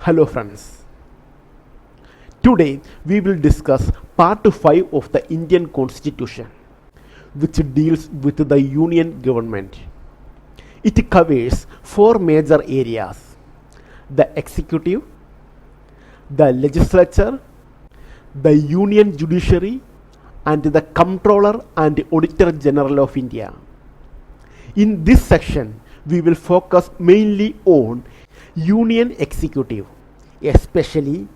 Hello friends. Today we will discuss part 5 of the Indian Constitution, which deals with the Union government. It covers 4 major areas: the executive, the legislature, the Union Judiciary, and the Comptroller and Auditor General of India. In this section, we will focus mainly on Union Executive, especially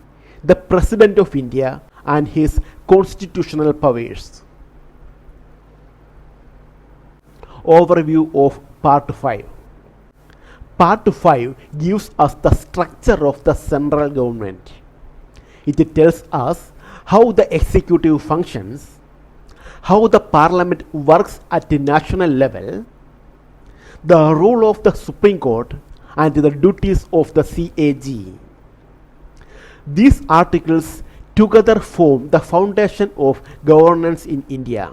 the President of India and his constitutional powers. Overview of Part 5. Part 5 gives us the structure of the central government. It tells us how the executive functions, how the parliament works at the national level, the role of the Supreme Court, and the duties of the CAG. These articles together form the foundation of governance in India.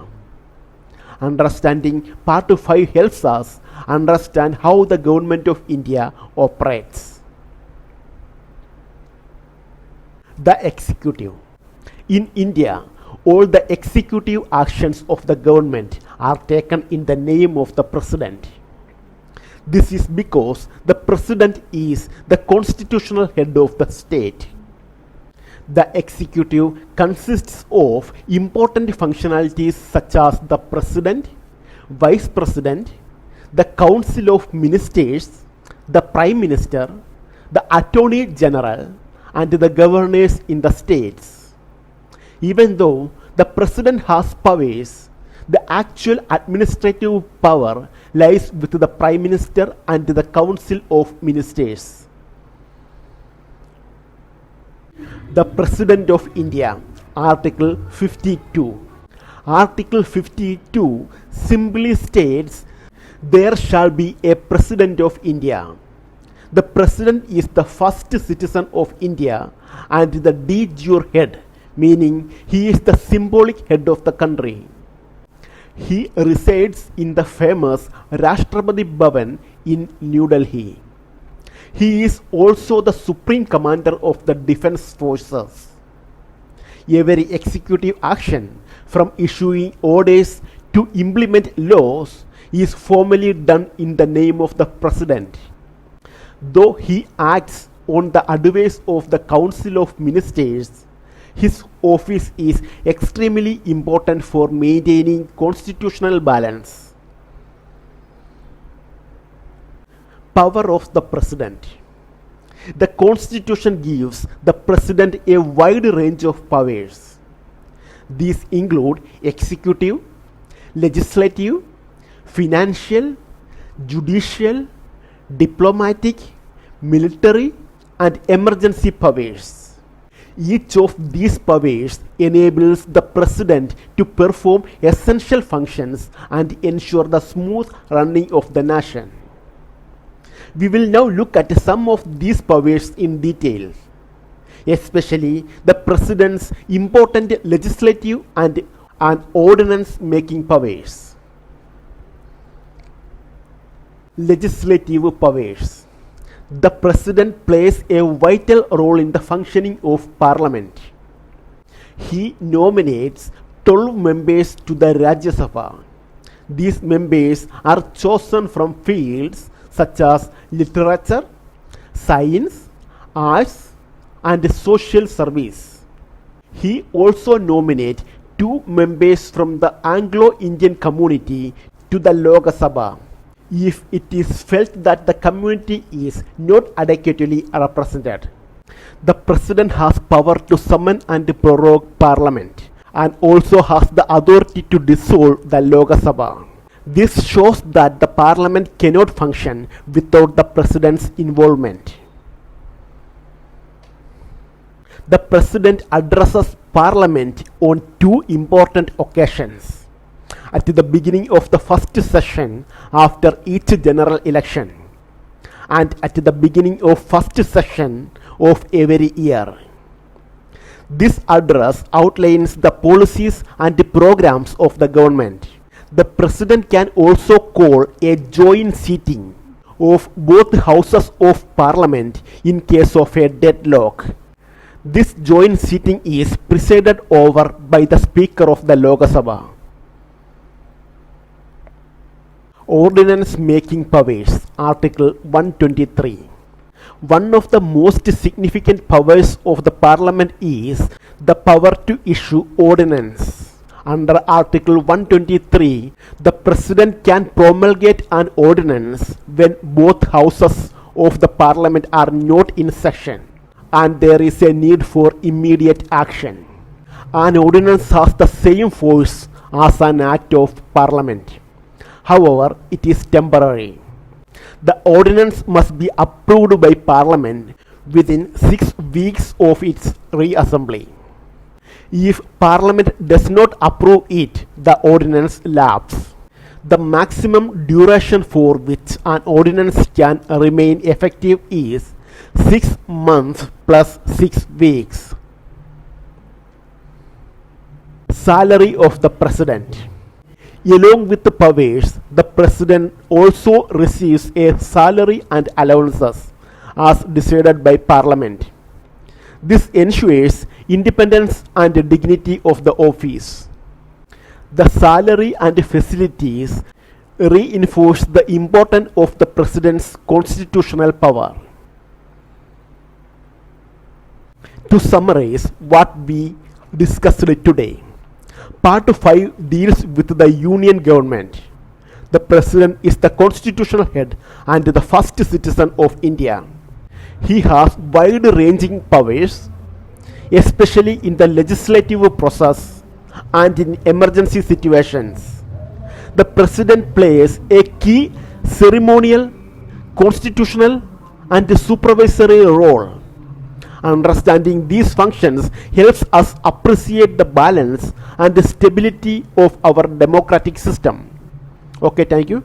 Understanding Part 5 helps us understand how the government of India operates. The executive. In India, all the executive actions of the government are taken in the name of the President. This is because the President is the constitutional head of the state. The executive consists of important functionalities such as the President, Vice President, the Council of Ministers, the Prime Minister, the Attorney General, and the governors in the states. Even though the President has powers, the actual administrative power lies with the Prime Minister and the Council of Ministers. The President of India, Article 52. Article 52 simply states there shall be a President of India. The President is the first citizen of India and the de jure head, meaning he is the symbolic head of the country. He resides in the famous Rashtrapati Bhavan in New Delhi. He is also the supreme commander of the defense forces. Every executive action, from issuing orders to implement laws, is formally done in the name of the President. Though he acts on the advice of the Council of Ministers, his office is extremely important for maintaining constitutional balance. Power of the President. The Constitution gives the President a wide range of powers. These include executive, legislative, financial, judicial, diplomatic, military, and emergency powers. Each of these powers enables the President to perform essential functions and ensure the smooth running of the nation. We will now look at some of these powers in detail, especially the President's important legislative and ordinance-making powers. Legislative powers. The President plays a vital role in the functioning of Parliament. He nominates 12 members to the Rajya Sabha. These members are chosen from fields such as literature, science, arts, and social service. He also nominates 2 members from the Anglo-Indian community to the Lok Sabha, if it is felt that the community is not adequately represented. The President has power to summon and prorogue Parliament and also has the authority to dissolve the Lok Sabha. This shows that the Parliament cannot function without the President's involvement. The President addresses Parliament on 2 important occasions: at the beginning of the first session after each general election, and at the beginning of first session of every year. This address outlines the policies and the programs of the government. The President can also call a joint sitting of both houses of parliament in case of a deadlock. This joint sitting is presided over by the Speaker of the Lok Sabha. Ordinance making powers, Article 123. One of the most significant powers of the Parliament is the power to issue ordinance. Under Article 123, the President can promulgate an ordinance when both houses of the Parliament are not in session and there is a need for immediate action. An ordinance has the same force as an act of Parliament. However, it is temporary. The ordinance must be approved by Parliament within 6 weeks of its reassembly. If Parliament does not approve it, the ordinance lapses. The maximum duration for which an ordinance can remain effective is 6 months plus 6 weeks. Salary of the President. Along with the powers, the President also receives a salary and allowances as decided by Parliament. This ensures independence and dignity of the office. The salary and facilities reinforce the importance of the President's constitutional power. To summarize what we discussed today, Part 5 deals with the Union government. The President is the constitutional head and the first citizen of India. He has wide-ranging powers, especially in the legislative process and in emergency situations. The President plays a key ceremonial, constitutional, and supervisory role. Understanding these functions helps us appreciate the balance and the stability of our democratic system. Okay, thank you.